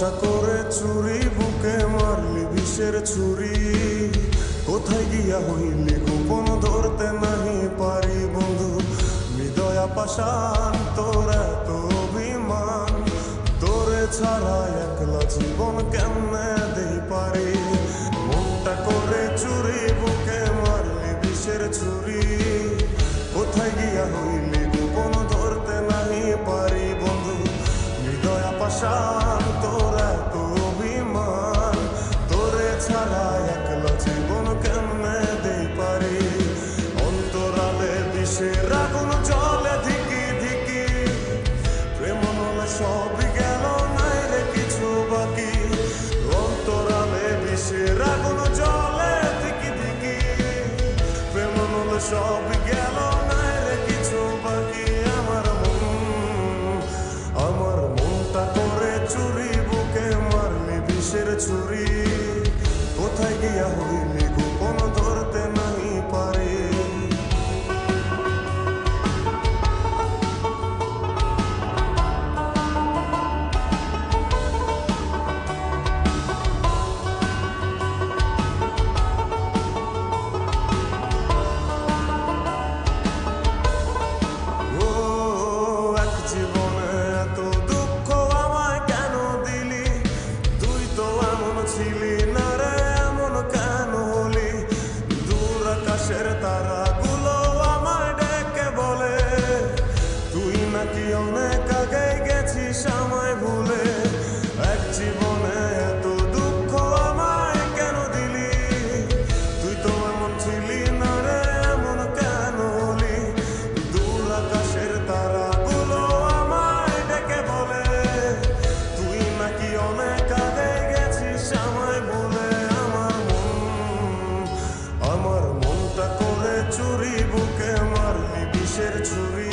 মনটা করে চুরি বুকে মারলি বিষের ছুরি কোথায় গিয়া হইলি গোপন ধরতে নাহি পারি বন্ধু হৃদয়া পাষাণ তোর এত অভিমান তোরে ছাড়া একলা জীবন কেমনে দেই পারি মনটা করে চুরি বুকে মারলি বিষের ছুরি কোথায় গিয়া হইলি গোপন ধরতে নাহি পারি বন্ধু হৃদয়া পাষাণ তোর এত অভিমান তোরে ছাড়া একলা জীবন কেমনে দেই পারি অন্তরালে বিষের আগুন জ্বলে ধিকি ধিকি প্রেম মনে সবই গেল নাই রে কিছু বাকি অন্তরালে বিষের আগুন জ্বলে ধিকি ধিকি প্রেম মনে সবই গেল নাই রে কিছু বাকি আমার মনটা করে চুরি বুকে মারলি বিষের ছুরি কোথায় গিয়া হইলি গোপন ধরতে নাই পারি তারাগুলো আমায় ডেকে বলে তুই নাকি অনেক আগে গেছিস আমায় ভুলে এক জীবনে এত দুঃখ আমায় কেন দিলি তুই তো এমন ছিলি না রে এমন কেন হলি দূর আকাশের তারাগুলো আমায় ডেকে বলে তুই নাকি অনেক আগে গেছিস আমায় ভুলে আমার মনটা করে চুরি বুকে মারলি বিষের ছুরি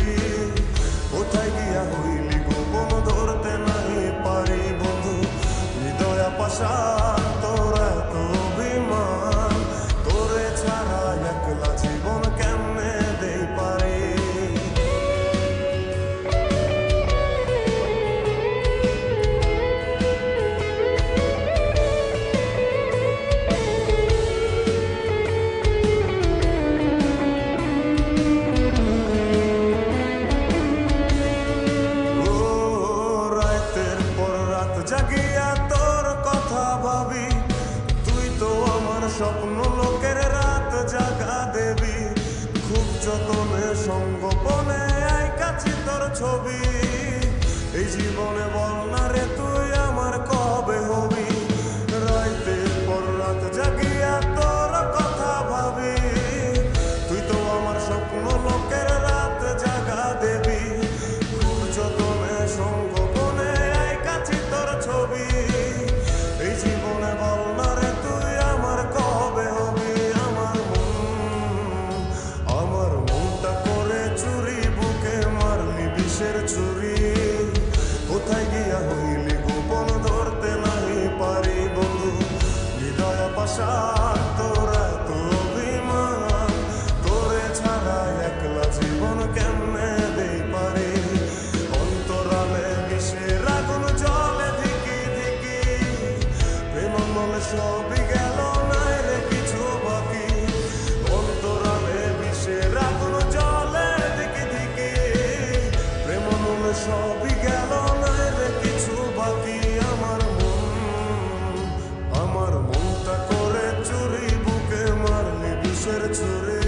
কোথায় গিয়া হইলি গোপন ধরতে নাই পারি বন্ধু হৃদয়া পাষাণ তোর এত অভিমান তোরে ছাড়া একলা জীবন কেমনে দেই পারি জাগিয়া তোর কথা ভাবি তুই তো আমার স্বপ্ন লোকের রাত জাগা দেবী খুব যতনে সঙ্গোপনে আইকাছি তোর ছবি এই জীবনে বল না রে তুই আমার কবে হবি রাতের পর রাত জাগিয়া তোর কথা ভাবি তুই তো আমার স্বপ্ন লোকের রাত জাগা দেবী খুব যতনে সঙ্গোপনে আইকাছি তোর ছবি এই জীবনে বল না রে তুই আমার কবে হবি আমার মনটা করে চুরি বুকে মারলি বিষের ছুরি কোথায় গিয়া হইলি গোপন ধরতে নাই পারি বন্ধু হৃদয়া পাষাণ তোর এত অভিমান তোরে ছাড়া একলা জীবন কেমনে দেই পারি অন্তরালে বিষের আগুন জ্বলে ধিকি ধিকি প্রেম মনে সবই গেল নাই রে কিছু বাকি অন্তরালে বিষের আগুন জ্বলে ধিকি ধিকি প্রেম মনে সবই গেল নাই রে কিছু বাকি আমার মনটা করে চুরি বুকে মারলি বিষের ছুরি